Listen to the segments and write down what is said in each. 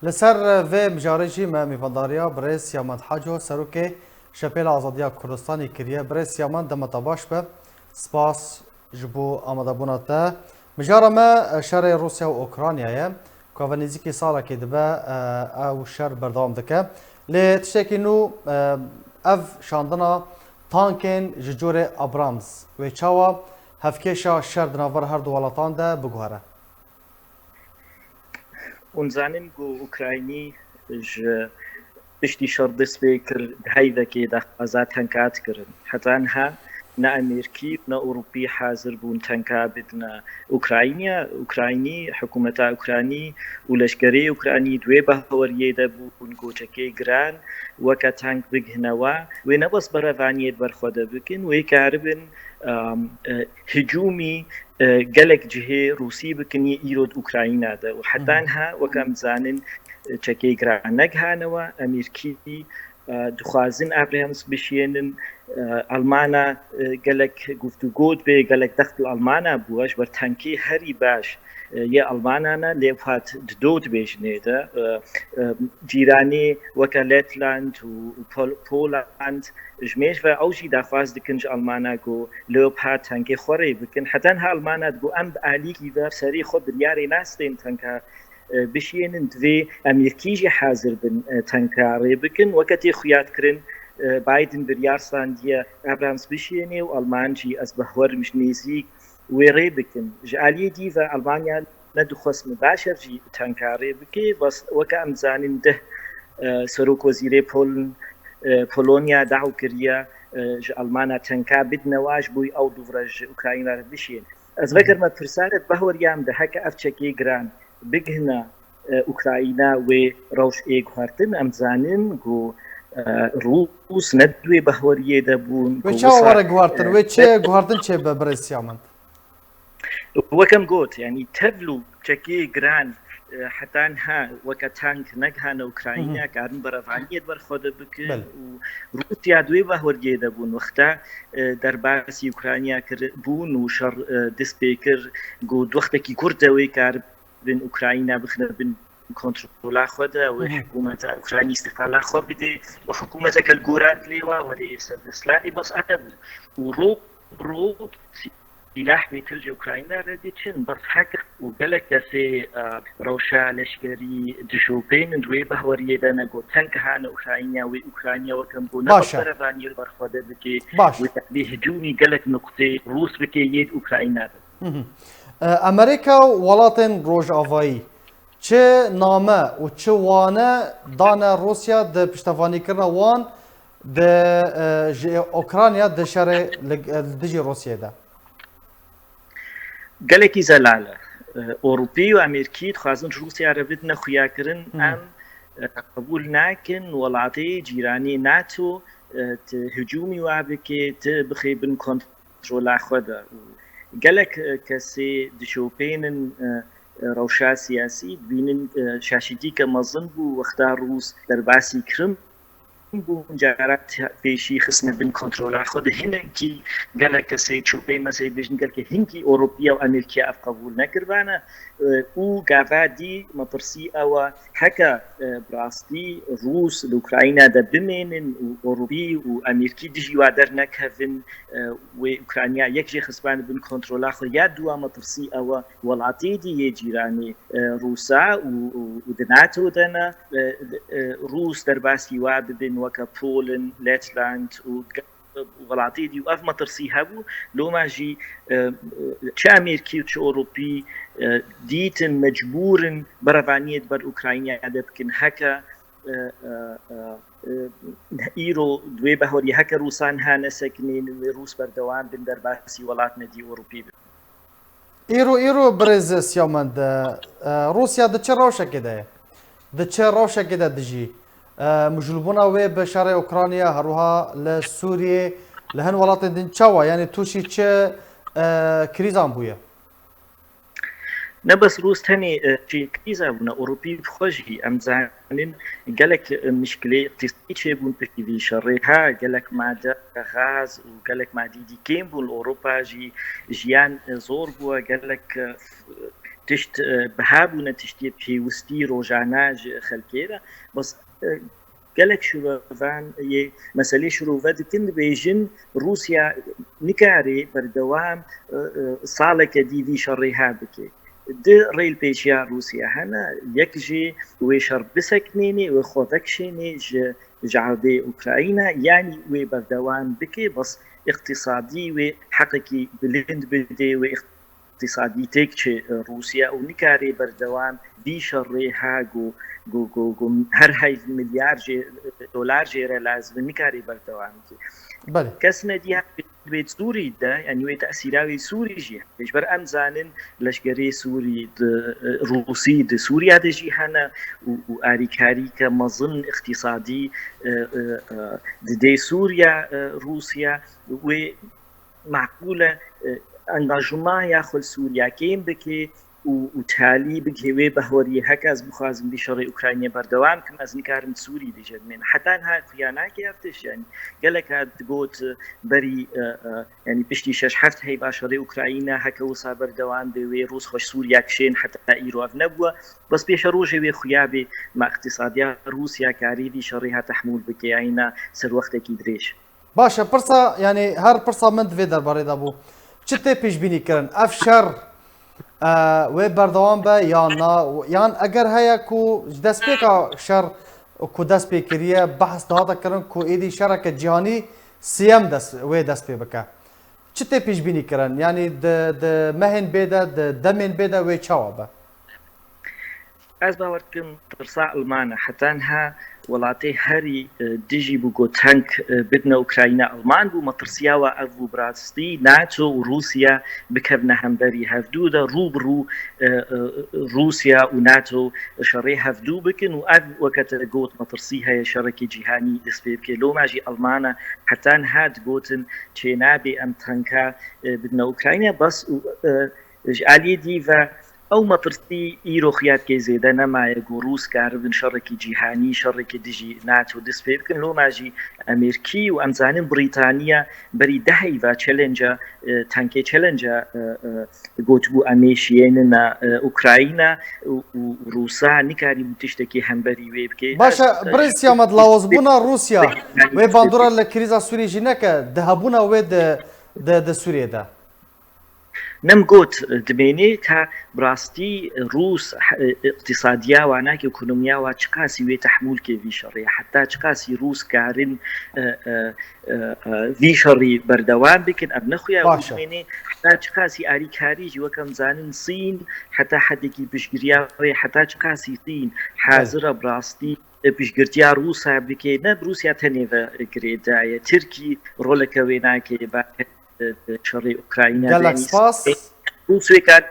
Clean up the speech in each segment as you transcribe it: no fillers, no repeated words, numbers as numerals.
لسر في مجارجی ما میفنداریا برس یامند حاجو سروک شپیل آزادیا کردستانی کریه برس یامند دم تباش به سپاس جبو آماده بوناته مجارا ما شر روسیا و اوکراینیا که و نزدیکی سالا که دبه او شر بردام دکه لی تشتکی نو اف شاندنا تانکین ججور ابرامز و چاوا هفکیشا شر دناور هر دو ولاتان ده بگوهره ونزانم جو اوكرايني ج بشتي شرط سبيكر هيدا كي دخازات تنكات كرن حتى انها نا امريكي نا اوروبي حاضر بون تنكا بدنا اوكرايني حكومتا اوكراني ولشكري اوكراني دوي بهوريه دا بون جوچكي جران وكا تانك بگهنوا ونبس برفانيت برخوده بكن ويكاربن هجومي gelek cihê Rûsî bikinî îrod Ukrayna de û heta ha wek em dizanin çekêgiranek hanewe Amerîkî dixwazin Abrahams bişînin Almana gelek guftûgo bê gelek dexil Almana bûye ji ber tenkê herî baş yê Almanana lê hat didot bêjinê de cîranê weke Lettland û Poland ji mêj ve ew jî daxwaz dikin ji Almana got Leopard tenkê xwe bikin heta niha Almana got em bi alîkî ve serî xwe biryarê nastên tenka bişînin divê Amerîkî jî hazir bin tenka rê bikin weketê xuyat kirin Biden biryar sandiye Abrahams bişînê û Alman jî ez bi hewar nêzik wê rê bikin ji aliyê dî ve Almanya nedixwest mübaşir jî tenka rê bike weke em dizanin dih Serok Wezîrê Polonya daw kiriye ji Almana tenka bidnewa ji bo ew dûvre ji Ukrayna re bişîn ez vekir me pirsaret behweriyam de heke ev çekê giran bigihne Ukrayna wê rewş guhartin em dizanin got Rûs ne wê behweriyê de bûn و چاوا وره گوارتن و چه گوارتن چه به برس یامند وكم قوت يعني تبلو تشكي جران حتى انها وكتانك نجهنا اوكرانيا كان برفانية برخود بك وروسيا دوي بهور جيدا بون وقتا درباسي اوكرانيا بون وشر ديسبيكر قود وقتكي كردوي كار بين اوكرانيا بخنا بين كنترول خدا وحكومة اوكرانيا استقلال خود بده وحكومة كالجورات ليوا ولي سلاحي بس أدب وروب سلاح بيتلج أوكرانيا رديتشن بس حق وقالك دسي روشا لشكري دشوبين دوي بهوريه دانا قو تنكهان أوكرانيا وأوكرانيا وكم قو نبطر فانير برخوده بكي وتقبيه هجومي قالك نقطة روس بكي يد أوكرانيا امریکا ولاتن روج آوایی چه نامه و چه وانه دانه روسیا ده پشتوانی کرنا وان ده اوکراینیا ده شر دجی روسیا ده gelekî zelal Ewropî û Amerîkî dixwazin Rûsya re bidine xuyakirin em qebûl nakin welatê cîranê NATO hicûmî wa bike bixêbin kontrola xwe de gelek kesê dişopênin rewşa siyasî dibînin şaşîdîke mezin bû wexta Rûs derbasî Krim بون جارات پیشی خصم بین کنترل خود هنگی گله کسی چوبه مثلا بیشتر گله که هنگی اروپایی و امریکایی اف قبول نکردن او گاودی مترسی او حکا براستی روس اوکراین ده بمینن و اروپایی و امریکایی دیجی وادر نکهفن و اوکراینیا یک جه خصم بین کنترل خود یا دو مترسی او ولاتی دی جیرانی روسا و دناتو دنا روس در باسی واد بین وكا بولن ليتلاند وغلاطي دي وأف مترسي هبو لو ما جي تشا أمريكي وتشا أوروبي ديتن مجبورن برفانية بر أوكرانيا بكن هكا إيرو دوي بهوري هكا روسان هانا ساكنين روس بردوان بن درباسي ولاتنا دي أوروبي ایرو برز سیامند روسیا ده چه روشه کده ده چه روشه کده دجی مجلبونا و بشار اوکراینیا هروها لسوریه لهن ولات دین چاوا یعنی توشی چه کریزان بویه نه بس روس تاني في كريزة بنا أوروبي بخوجي أم زانين قالك مشكلة اقتصادية بون في شرها قالك معدة غاز وقالك معدي دي كيم بون أوروبا جيان زور بوا قالك تشت بهابونا تشتي بيوستي روجاناج خلكيرا بس gelek şurovan ye mesele şurova dikin bejin Rusya nikare berdewam saleke divi şerriha bike de reyl peşya Rusya hana yekji ve şer biseknini ve xodakşini جعبه أوكرانيا يعني وبردوان بكي بس اقتصادي وحقيقي بلند بدي واقتصادي تكشي روسيا ونكاري بردوان دي شري هاجو جو هر هاي مليار دولار جيرا لازم نكاري بردوان بله كسنا دي بيت سوري ده يعني وي تأثيراوي سوري جي بجبر أمزانن لشكري سوري روسي ده سوريا ده جي هنا وآريكاري كمظن اقتصادي دي سوريا روسيا ومعقولة انگاجمان ياخذ سوريا كيم بكي وتالي بكي بهوري هكا از بخازم بشري اوكرانيا بردوام كم از نكارم سوري دي جدمن حتى انها خيانات يفتش يعني قالك هاد قوت بري يعني بشتي شش حفت هي بشري اوكرانيا هكا وصا بردوام بي روس خوش سوريا كشين حتى ايرو نبوه بس بيشروجي بي خيابي مع اقتصاديا روسيا كاريدي شريها تحمول بكي عينا سر وقتك يدريش باشا برسا يعني هر برسا من دفيدر بريد ابو چته پیش بینی کردن افشار و بردوام به یا نه یان اگر هیا کو دست پیکا شر کو دست پیکریه بحث داده کردن کو ایدی شرکت جهانی سیام دست پی بکه چته پیش بینی کردن یعنی د مهن بيدا د دمن بيدا و چاوبه از باوركم ترصع المانا حتى انها ولاتي هري ديجي بوغو تانك بدنا اوكراينا المان بو مترسياوا افو براستي ناتو وروسيا بكبنا همبري هفدودا روبرو روسيا وناتو شري هفدو بكن واف وقت قوت مترسيها يا شركه جهاني دسبيبكي لو ماجي المانا حتى هاد قوتن تشينابي ام تانكا بدنا اوكراينا بس علي ديفا او مطرتي ايرو خيات كي زيدا نما يقو روس كاربن شركي جهاني شركي ديجي ناتو دس بيمكن لو ماجي امريكي وامزانين بريطانيا بري دهيفا تشالنجا تانكي تشالنجا قوتبو اميشيننا اوكراينا وروسا نكاري متشتكي همبري ويبكي باشا بريس يا مدلاوزبونا روسيا وي باندورا لكريزا سوري جيناكا ذهبونا ويد د سوريا ده نم قوت دميني كا براستي روس اقتصاديا وعناك اكونوميا وچكاسي وي تحمول كي في شري حتى چكاسي روس كارن في شري بردوان بكن ابنخويا ودميني حتى چكاسي اري كاريجي وكم زانن صين حتى حدكي بشگريا حتى چكاسي صين حاضر براستي بشگرتيا روسا بكي نب روسيا تنيفا كريدا تركي رولكا ويناكي با شري اوكراينا قال لك سباس روسيا كان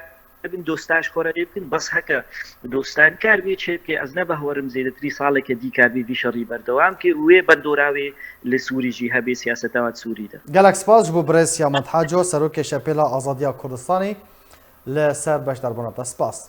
بن دوستاش خورا يمكن بس هكا دوستان كار بي تشيب كي از نبه ورم زيد 3 سال كي دي كار بي شري بردوام كي وي بندوراوي لسوري جي هبي سياستات سوري ده قال لك سباس جبو بريس يا مدحاجو سروك شپيلا ازاديا كردستاني لسر باش دربونه سپاس